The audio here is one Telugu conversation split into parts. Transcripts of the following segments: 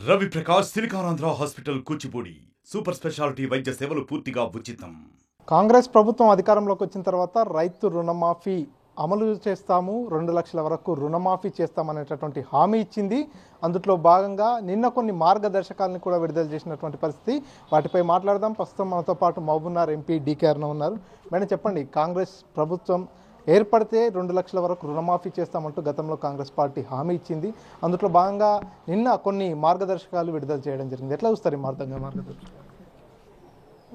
Ravi Prakash Siliconandhra hospital Kuchipudi super speciality వైద్య సేవలు పూర్తిగా ఉచితం. కాంగ్రెస్ ప్రభుత్వం అధికారంలోకి వచ్చిన తర్వాత రైతు రుణమాఫీ అమలు చేస్తాము, 2 లక్షల వరకు రుణమాఫీ చేస్తామనేటటువంటి హామీ ఇచ్చింది. అందులో భాగంగా నిన్న కొన్ని మార్గదర్శకాలను కూడా విడుదల చేసినటువంటి పరిస్థితి. వాటిపై మాట్లాడదాం. ప్రస్తుతం మనతో పాటు మహబూబ్నగర్ ఎంపీ డీకే అరుణ ఉన్నారు. మేడం చెప్పండి, కాంగ్రెస్ ప్రభుత్వం ఏర్పడితే 2 లక్షల వరకు రుణమాఫీ చేస్తామంటూ గతంలో కాంగ్రెస్ పార్టీ హామీ ఇచ్చింది. అందులో భాగంగా నిన్న కొన్ని మార్గదర్శకాలు విడుదల చేయడం జరిగింది. ఎట్లా చూస్తారు ఈ మార్గదర్శకాలు?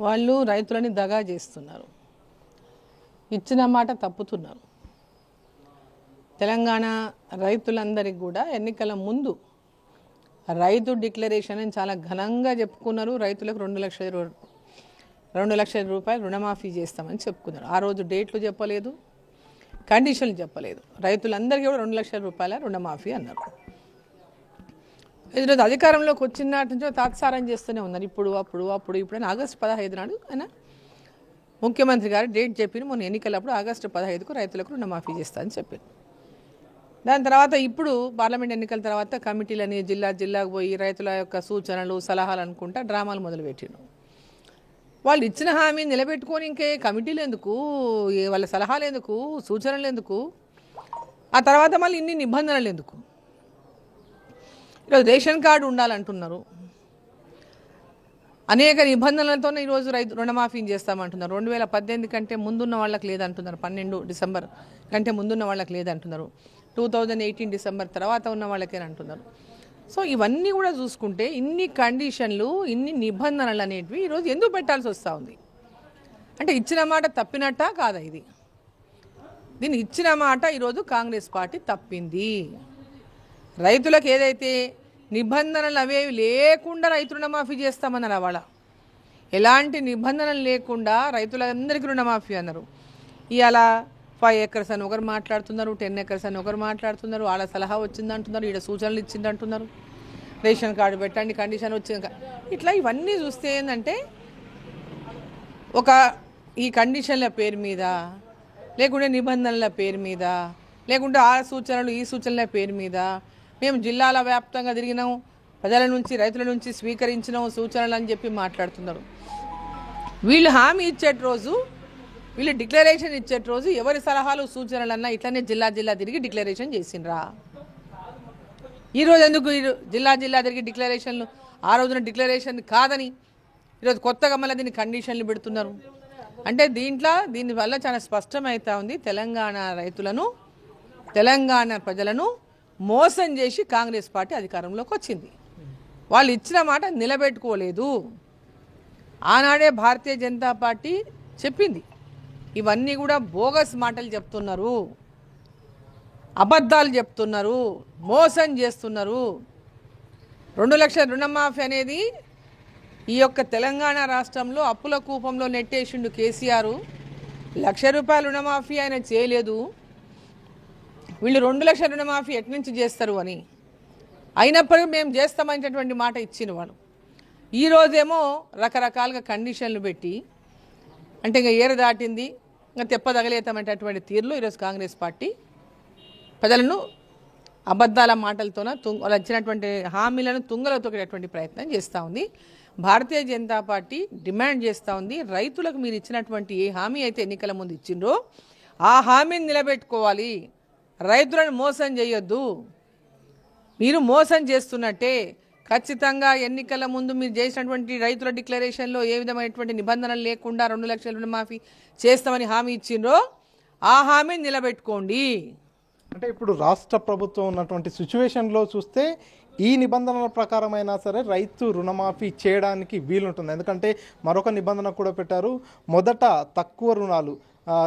వాళ్ళు రైతులని దగా చేస్తున్నారు, ఇచ్చిన మాట తప్పుతున్నారు. తెలంగాణ రైతులందరికీ కూడా ఎన్నికల ముందు రైతు డిక్లరేషన్ అని చాలా ఘనంగా చెప్పుకున్నారు. రైతులకు 2 లక్షల రూపాయలు రుణమాఫీ చేస్తామని చెప్పుకున్నారు. ఆ రోజు డేట్లు చెప్పలేదు, కండిషన్లు చెప్పలేదు. రైతులందరికీ కూడా 2 లక్షల రూపాయల రుణమాఫీ అన్నారు. ఈరోజు అధికారంలోకి వచ్చిన నాటి నుంచి తాత్సారం చేస్తూనే ఉన్నారు. ఇప్పుడు ఆగస్టు 15 నాడు ఆయన ముఖ్యమంత్రి గారు డేట్ చెప్పి మొన్న ఎన్నికలప్పుడు ఆగస్టు 15కు రైతులకు రుణమాఫీ చేస్తారని చెప్పారు. దాని తర్వాత ఇప్పుడు పార్లమెంట్ ఎన్నికల తర్వాత కమిటీలని జిల్లాకు పోయి రైతుల యొక్క సూచనలు సలహాలు అనుకుంటా డ్రామాలు మొదలుపెట్టిండు. వాళ్ళు ఇచ్చిన హామీ నిలబెట్టుకొని ఇంకే కమిటీలు ఎందుకు, వాళ్ళ సలహాలు ఎందుకు, సూచనలు ఎందుకు, ఆ తర్వాత మళ్ళీ ఇన్ని నిబంధనలు ఎందుకు? ఈరోజు రేషన్ కార్డు ఉండాలంటున్నారు, అనేక నిబంధనలతోనే ఈరోజు రైతు రుణమాఫీ చేస్తామంటున్నారు. 2018 కంటే ముందున్న వాళ్ళకి లేదంటున్నారు, 12 డిసెంబర్ కంటే ముందున్న వాళ్ళకి లేదంటున్నారు, 2018 డిసెంబర్ తర్వాత ఉన్న వాళ్ళకే అంటున్నారు. సో ఇవన్నీ కూడా చూసుకుంటే ఇన్ని కండిషన్లు, ఇన్ని నిబంధనలు అనేటివి ఈరోజు ఎందుకు పెట్టాల్సి వస్తూ ఉంది? అంటే ఇచ్చిన మాట తప్పినట్టా కాదా? దీన్ని ఇచ్చిన మాట ఈరోజు కాంగ్రెస్ పార్టీ తప్పింది. రైతులకు ఏదైతే నిబంధనలు అవేవి లేకుండా రైతు రుణమాఫీ చేస్తామన్నారు, వాళ్ళ ఎలాంటి నిబంధనలు లేకుండా రైతులందరికీ రుణమాఫీ అన్నారు. ఇవాళ 5 acres అని ఒకరు మాట్లాడుతున్నారు, 10 acres అని ఒకరు మాట్లాడుతున్నారు, వాళ్ళ సలహా వచ్చిందంటున్నారు, ఈడ సూచనలు ఇచ్చిందంటున్నారు, రేషన్ కార్డు పెట్టండి కండిషన్ వచ్చింది. ఇట్లా ఇవన్నీ చూస్తే ఏంటంటే ఈ కండిషన్ల పేరు మీద, లేకుంటే నిబంధనల పేరు మీద, లేకుంటే ఆ సూచనలు ఈ సూచనల పేరు మీద మేము జిల్లాల వ్యాప్తంగా తిరిగినాం, ప్రజల నుంచి రైతుల నుంచి స్వీకరించినాం సూచనలు అని చెప్పి మాట్లాడుతున్నారు. వీళ్ళు హామీ ఇచ్చేట రోజు, వీళ్ళు డిక్లరేషన్ ఇచ్చేట రోజు ఎవరి సలహాలు సూచనలు అన్నా ఇట్లనే జిల్లా తిరిగి డిక్లరేషన్ చేసిండ్రా? ఈరోజు ఎందుకు జిల్లా తిరిగి డిక్లరేషన్లు, ఆ రోజున డిక్లరేషన్ కాదని ఈరోజు కొత్తగా మళ్ళీ దీన్ని కండిషన్లు పెడుతున్నారు? అంటే దీనివల్ల చాలా స్పష్టమవుతా ఉంది, తెలంగాణ రైతులను, తెలంగాణ ప్రజలను మోసం చేసి కాంగ్రెస్ పార్టీ అధికారంలోకి వచ్చింది. వాళ్ళు ఇచ్చిన మాట నిలబెట్టుకోలేదు. ఆనాడే భారతీయ జనతా పార్టీ చెప్పింది, ఇవన్నీ కూడా బోగస్ మాటలు చెప్తున్నారు, అబద్ధాలు చెప్తున్నారు, మోసం చేస్తున్నారు. 2 లక్షల రుణమాఫీ అనేది ఈ యొక్క తెలంగాణ రాష్ట్రంలో అప్పుల కూపంలో నెట్టేసిండు కేసీఆర్. 1 లక్ష రూపాయల రుణమాఫీ ఆయన చేయలేదు. వీళ్ళు 2 లక్షల రుణమాఫీ ఎట్నుంచి చేస్తారు అని అయినప్పటికీ మేము చేస్తామనేటటువంటి మాట ఇచ్చిన వాళ్ళు ఈరోజేమో రకరకాలుగా కండిషన్లు పెట్టి, అంటే ఇంకా ఏరు దాటింది, ఇంకా తెప్పదగలేతామనేటటువంటి తీరులో ఈరోజు కాంగ్రెస్ పార్టీ ప్రజలను అబద్ధాల మాటలతోన వాళ్ళు ఇచ్చినటువంటి హామీలను తుంగలో తొక్కేటటువంటి ప్రయత్నం చేస్తూ ఉంది. భారతీయ జనతా పార్టీ డిమాండ్ చేస్తూ ఉంది, రైతులకు మీరు ఇచ్చినటువంటి ఏ హామీ అయితే ఎన్నికల ముందు ఇచ్చిండ్రో ఆ హామీని నిలబెట్టుకోవాలి, రైతులను మోసం చేయొద్దు. మీరు మోసం చేస్తున్నట్టే ఖచ్చితంగా ఎన్నికల ముందు మీరు చేసినటువంటి రైతుల డిక్లరేషన్లో ఏ విధమైనటువంటి నిబంధనలు లేకుండా 2 లక్షల రుణమాఫీ చేస్తామని హామీ ఇచ్చిండ్రో ఆ హామీని నిలబెట్టుకోండి. అంటే ఇప్పుడు రాష్ట్ర ప్రభుత్వం ఉన్నటువంటి సిచ్యువేషన్లో చూస్తే ఈ నిబంధనల ప్రకారమైనా సరే రైతు రుణమాఫీ చేయడానికి వీలుంటుంది. ఎందుకంటే మరొక నిబంధన కూడా పెట్టారు, మొదట తక్కువ రుణాలు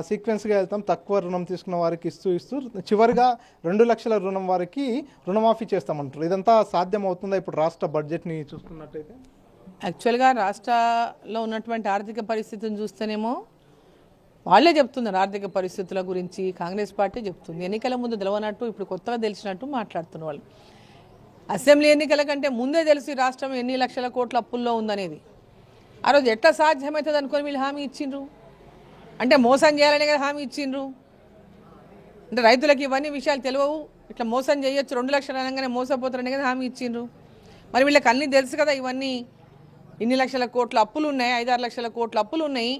సీక్వెన్స్గా వెళ్తాం, తక్కువ రుణం తీసుకున్న వారికి ఇస్తూ చివరిగా 2 లక్షల రుణం వారికి రుణమాఫీ చేస్తామంటారు. ఇదంతా సాధ్యం అవుతుందా ఇప్పుడు రాష్ట్ర బడ్జెట్ని చూసుకున్నట్టయితే? యాక్చువల్గా రాష్ట్రంలో ఉన్నటువంటి ఆర్థిక పరిస్థితిని చూస్తేనేమో వాళ్ళే చెప్తున్నారు, ఆర్థిక పరిస్థితుల గురించి కాంగ్రెస్ పార్టీ చెప్తుంది. ఎన్నికల ముందు తెలవనట్టు ఇప్పుడు కొత్తగా తెలిసినట్టు మాట్లాడుతున్న వాళ్ళు. అసెంబ్లీ ఎన్నికల కంటే ముందే తెలిసి రాష్ట్రం ఎన్ని లక్షల కోట్ల అప్పుల్లో ఉందనేది ఆ రోజు ఎట్లా సాధ్యమవుతుంది అనుకొని వీళ్ళు హామీ ఇచ్చిండ్రు? అంటే మోసం చేయాలనే కదా హామీ ఇచ్చిండ్రు. అంటే రైతులకు ఇవన్నీ విషయాలు తెలియవు, ఇట్లా మోసం చేయొచ్చు, 2 లక్షలు అనగానే మోసపోతారనే కదా హామీ ఇచ్చిండ్రు. మరి వీళ్ళకి అన్నీ తెలుసు కదా, ఇవన్నీ ఇన్ని లక్షల కోట్ల అప్పులు ఉన్నాయి, 5-6 లక్షల కోట్ల అప్పులు ఉన్నాయి.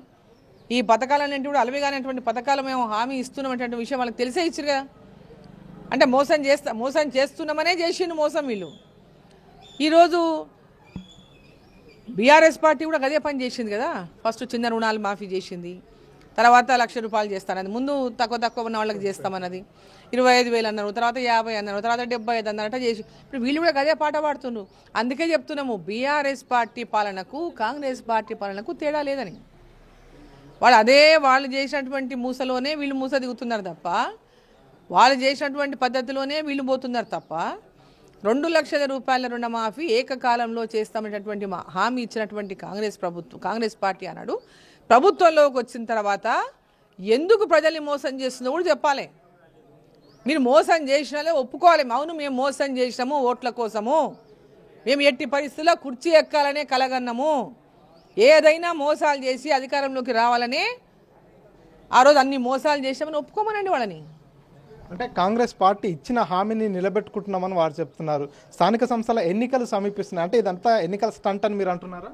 ఈ పథకాలన్నింటి కూడా అలవిగానటువంటి పథకాలు మేము హామీ ఇస్తున్నామనేటువంటి విషయం వాళ్ళకి తెలిసే ఇచ్చారు కదా. అంటే మోసం చేస్తున్నామనే చేసిండు మోసం వీళ్ళు. ఈరోజు బీఆర్ఎస్ పార్టీ కూడా అదే పని చేసింది కదా. ఫస్ట్ చిన్న రుణాలు మాఫీ చేసింది, తర్వాత 1,00,000 రూపాయలు చేస్తానది, ముందు తక్కువ ఉన్న వాళ్ళకి చేస్తామన్నది, 25,000 అన్నారు, తర్వాత 50 అన్నారు, తర్వాత 75 అన్నారట చేసి ఇప్పుడు వీళ్ళు కూడా అదే పాట పాడుతున్నారు. అందుకే చెప్తున్నాము బీఆర్ఎస్ పార్టీ పాలనకు కాంగ్రెస్ పార్టీ పాలనకు తేడా లేదని. వాళ్ళు చేసినటువంటి మూసలోనే వీళ్ళు మూస దిగుతున్నారు తప్ప, వాళ్ళు చేసినటువంటి పద్ధతిలోనే వీళ్ళు పోతున్నారు తప్ప 2 లక్షల రూపాయల రుణమాఫీ ఏకకాలంలో చేస్తామనేటటువంటి హామీ ఇచ్చినటువంటి కాంగ్రెస్ పార్టీ అన్నాడు. ప్రభుత్వంలోకి వచ్చిన తర్వాత ఎందుకు ప్రజల్ని మోసం చేస్తుందో కూడా చెప్పాలి. మీరు మోసం చేసినాలే ఒప్పుకోవాలి. అవును, మేము మోసం చేసినాము ఓట్ల కోసము, మేము ఎట్టి పరిస్థితుల్లో కుర్చీ ఎక్కాలనే కలగన్నాము, ఏదైనా మోసాలు చేసి అధికారంలోకి రావాలని ఆ రోజు అన్ని మోసాలు చేసామని ఒప్పుకోమనండి వాళ్ళని. అంటే కాంగ్రెస్ పార్టీ ఇచ్చిన హామీని నిలబెట్టుకుంటున్నామని వారు చెప్తున్నారు. స్థానిక సంస్థల ఎన్నికలు సమీపిస్తున్నాయి, అంటే ఇదంతా ఎన్నికల స్టంట్ అని మీరు అంటున్నారా?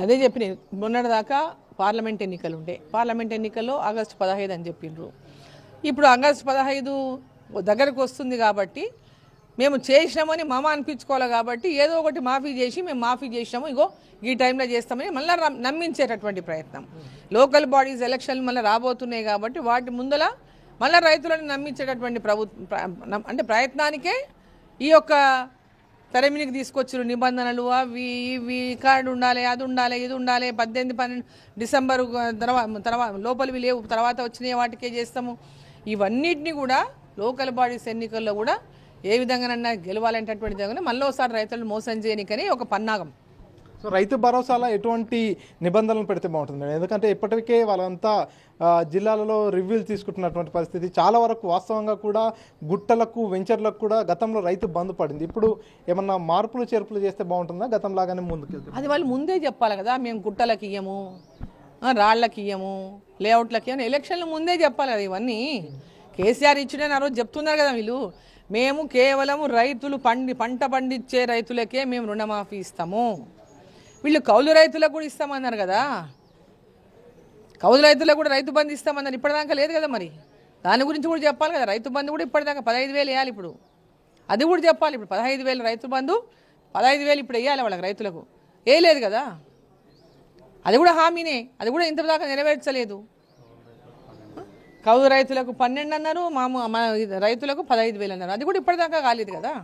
అదే చెప్పిన, మొన్నటిదాకా పార్లమెంట్ ఎన్నికలు ఉండే, పార్లమెంట్ ఎన్నికల్లో ఆగస్టు 15 అని చెప్పిండ్రు. ఇప్పుడు ఆగస్టు 15 దగ్గరకు వస్తుంది కాబట్టి మేము చేసినామని అనిపించుకోవాలి కాబట్టి ఏదో ఒకటి మాఫీ చేసి మేము మాఫీ చేసినాము, ఇగో ఈ టైంలో చేస్తామని మళ్ళీ నమ్మించేటటువంటి ప్రయత్నం. లోకల్ బాడీస్ ఎలక్షన్లు మళ్ళీ రాబోతున్నాయి కాబట్టి వాటి ముందల మళ్ళీ రైతులను నమ్మించేటటువంటి అంటే ప్రయత్నానికే ఈ యొక్క తెరమినికి తీసుకొచ్చారు నిబంధనలు, అవి ఇవి కార్డు ఉండాలి, అది ఉండాలి, ఇది ఉండాలి, 18-12 డిసెంబరు తర్వాత లోపలివి లేవు, తర్వాత వచ్చినాయి వాటికే చేస్తాము. ఇవన్నిటిని కూడా లోకల్ బాడీస్ ఎన్నికల్లో కూడా ఏ విధంగానన్నా గెలవాలంటటువంటి విధంగా మళ్ళీ ఒకసారి రైతులను మోసం చేయనికని ఒక పన్నాగం. సో రైతు భరోసాలో ఎటువంటి నిబంధనలు పెడితే బాగుంటుంది? ఎందుకంటే ఇప్పటికే వాళ్ళంతా జిల్లాలలో రివ్యూలు తీసుకుంటున్నటువంటి పరిస్థితి. చాలా వరకు వాస్తవంగా కూడా గుట్టలకు వెంచర్లకు కూడా గతంలో రైతు బంద్ పడింది. ఇప్పుడు ఏమన్నా మార్పులు చేర్పులు చేస్తే బాగుంటుందా, గతంలాగానే ముందుకెళ్తుంది? అది వాళ్ళు ముందే చెప్పాలి కదా, మేము గుట్టలకు ఇయ్యము, రాళ్లకి ఇయ్యము, లేఅవుట్లకి ఇయ్యము, ఎలక్షన్లు ముందే చెప్పాలి కదా. ఇవన్నీ కేసీఆర్ ఇచ్చిన ఆ రోజు చెప్తున్నారు కదా వీళ్ళు, మేము కేవలం రైతులు పంట పండించే రైతులకే మేము రుణమాఫీ ఇస్తాము, వీళ్ళు కౌలు రైతులకు కూడా ఇస్తామన్నారు కదా, కౌలు రైతులకు కూడా రైతు బంధు ఇస్తామన్నారు, ఇప్పటిదాకా లేదు కదా. మరి దాని గురించి కూడా చెప్పాలి కదా. రైతు బంధు కూడా ఇప్పటిదాకా 15,000 వేయాలి, ఇప్పుడు అది కూడా చెప్పాలి. ఇప్పుడు 15,000 రైతు బంధు 15,000 ఇప్పుడు వేయాలి వాళ్ళకి, రైతులకు వేయలేదు కదా, అది కూడా హామీనే, అది కూడా ఇంతదాకా నెరవేర్చలేదు. కౌలు రైతులకు 12 అన్నారు, రైతులకు 15,000 అన్నారు, అది కూడా ఇప్పటిదాకా కాలేదు కదా.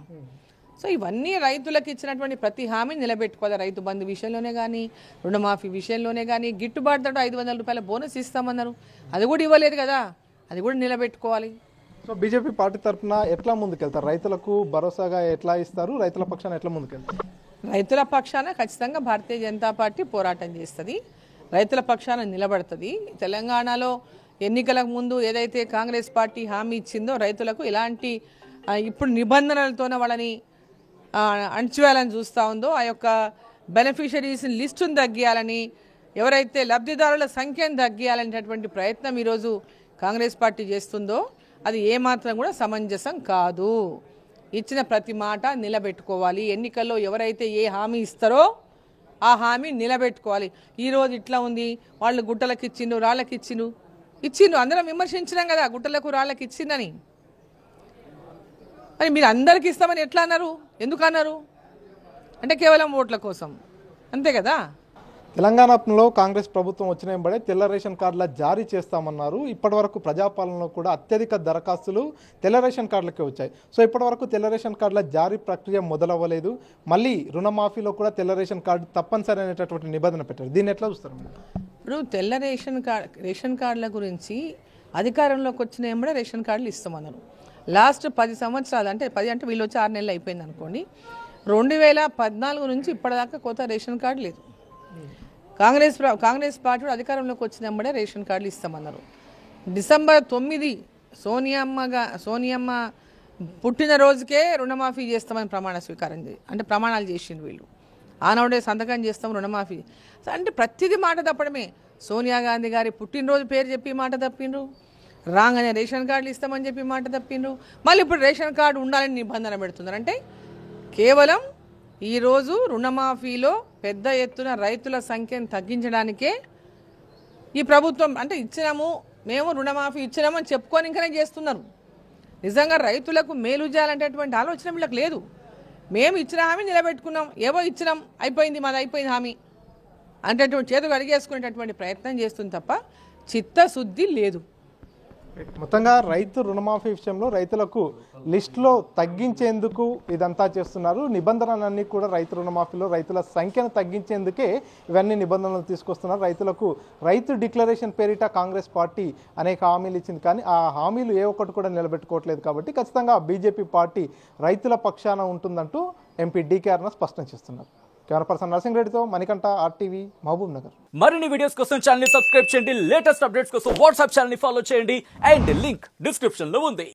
సో ఇవన్నీ రైతులకు ఇచ్చినటువంటి ప్రతి హామీని నిలబెట్టుకోవాలి. రైతు బంధు విషయంలోనే కానీ, రుణమాఫీ విషయంలోనే కానీ, గిట్టుబాటు ధర 500 రూపాయల బోనస్ ఇస్తామన్నారు, అది కూడా ఇవ్వలేదు కదా, అది కూడా నిలబెట్టుకోవాలి. సో బీజేపీ పార్టీ తరఫున ఎట్లా ముందుకెళ్తారు? రైతులకు భరోసాగా ఎట్లా ఇస్తారు? రైతుల పక్షాన ఎట్లా ముందుకెళ్తారు? రైతుల పక్షాన ఖచ్చితంగా భారతీయ జనతా పార్టీ పోరాటం చేస్తుంది, రైతుల పక్షాన నిలబడుతుంది. తెలంగాణలో ఎన్నికలకు ముందు ఏదైతే కాంగ్రెస్ పార్టీ హామీ ఇచ్చిందో రైతులకు ఎలాంటి ఇప్పుడు నిబంధనలతోనే వాళ్ళని అణచివేయాలని చూస్తూ ఉందో, ఆ యొక్క బెనిఫిషరీస్ లిస్టును తగ్గియాలని, ఎవరైతే లబ్ధిదారుల సంఖ్యను తగ్గియాలనేటటువంటి ప్రయత్నం ఈరోజు కాంగ్రెస్ పార్టీ చేస్తుందో అది ఏమాత్రం కూడా సమంజసం కాదు. ఇచ్చిన ప్రతి మాట నిలబెట్టుకోవాలి. ఎన్నికల్లో ఎవరైతే ఏ హామీ ఇస్తారో ఆ హామీ నిలబెట్టుకోవాలి. ఈరోజు ఇట్లా ఉంది, వాళ్ళు గుట్టలకు ఇచ్చిండు, రాళ్ళకి ఇచ్చిండు, అందరం విమర్శించినాం కదా గుట్టలకు రాళ్ళకి ఇచ్చిందని. మరి మీరు అందరికి ఇస్తామని ఎట్లా అన్నారు, ఎందుకు అన్నారు అంటే కేవలం ఓట్ల కోసం, అంతే కదా. తెలంగాణలో కాంగ్రెస్ ప్రభుత్వం వచ్చిన వెంబడే తెల్ల రేషన్ కార్డుల జారీ చేస్తామన్నారు. ఇప్పటి వరకు ప్రజాపాలనలో కూడా అత్యధిక దరఖాస్తులు తెల్ల రేషన్ కార్డులకే వచ్చాయి. సో ఇప్పటి వరకు తెల్ల రేషన్ కార్డుల జారీ ప్రక్రియ మొదలవ్వలేదు. మళ్ళీ రుణమాఫీలో కూడా తెల్ల రేషన్ కార్డు తప్పనిసరి అనేటటువంటి నిబంధన పెట్టారు. దీన్ని ఎట్లా చూస్తారు? ఇప్పుడు తెల్ల రేషన్ కార్డుల గురించి అధికారంలోకి వచ్చిన వెంబడే రేషన్ కార్డులు ఇస్తామన్నారు. లాస్ట్ 10 సంవత్సరాలు, అంటే 10 అంటే వీళ్ళు వచ్చి 6 నెలలు అయిపోయింది అనుకోండి, 2014 నుంచి ఇప్పటిదాకా కొత్త రేషన్ కార్డు లేదు. కాంగ్రెస్ పార్టీ అధికారంలోకి వచ్చినప్పుడే రేషన్ కార్డులు ఇస్తామన్నారు. డిసెంబర్ 9 సోనియమ్మ పుట్టినరోజుకే రుణమాఫీ చేస్తామని ప్రమాణాలు చేసిండ్రు వీళ్ళు. ఆనాడే సంతకం చేస్తాం రుణమాఫీ అంటే ప్రతిదీ మాట తప్పడమే. సోనియా గాంధీ గారి పుట్టినరోజు పేరు చెప్పి మాట తప్పిండ్రు, రాగానే రేషన్ కార్డులు ఇస్తామని చెప్పి మాట తప్పిండ్రు, మళ్ళీ ఇప్పుడు రేషన్ కార్డు ఉండాలని నిబంధన పెడుతున్నారు. అంటే కేవలం ఈరోజు రుణమాఫీలో పెద్ద ఎత్తున రైతుల సంఖ్యను తగ్గించడానికే ఈ ప్రభుత్వం అంటే ఇచ్చినాము మేము రుణమాఫీ ఇచ్చినాము అని చెప్పుకొని ఇంకనే చేస్తున్నారు. నిజంగా రైతులకు మేలు చేయాలంటేటువంటి ఆలోచన వీళ్ళకి లేదు. మేము ఇచ్చిన హామీ నిలబెట్టుకున్నాం, ఏవో ఇచ్చినాం, అయిపోయింది మాది అయిపోయింది హామీ అంటేటువంటి చేతులు అడిగేసుకునేటటువంటి ప్రయత్నం చేస్తుంది తప్ప చిత్తశుద్ధి లేదు. మొత్తంగా రైతు రుణమాఫీ విషయంలో రైతులకు లిస్టులో తగ్గించేందుకు ఇదంతా చేస్తున్నారు. నిబంధనలన్నీ కూడా రైతు రుణమాఫీలో రైతుల సంఖ్యను తగ్గించేందుకే ఇవన్నీ నిబంధనలు తీసుకొస్తున్నారు. రైతులకు రైతు డిక్లరేషన్ పేరిట కాంగ్రెస్ పార్టీ అనేక హామీలు ఇచ్చింది, కానీ ఆ హామీలు ఏ ఒక్కటి కూడా నిలబెట్టుకోవట్లేదు. కాబట్టి ఖచ్చితంగా బీజేపీ పార్టీ రైతుల పక్షాన ఉంటుందంటూ ఎంపీ డీకే అరుణ స్పష్టం చేస్తున్నారు. కెమెరా పర్సన్ నరసింగ్ రెడ్డితో మణికంఠ, RTV, మహబూబ్ నగర్. మరిన్ని వీడియోస్ కోసం ఛానల్ ని సబ్స్క్రైబ్ చేయండి. లేటెస్ట్ అప్డేట్స్ కోసం వాట్సాప్ ఛానల్ ని ఫాలో చేయండి. అండ్ లింక్ డిస్క్రిప్షన్ లో ఉంది.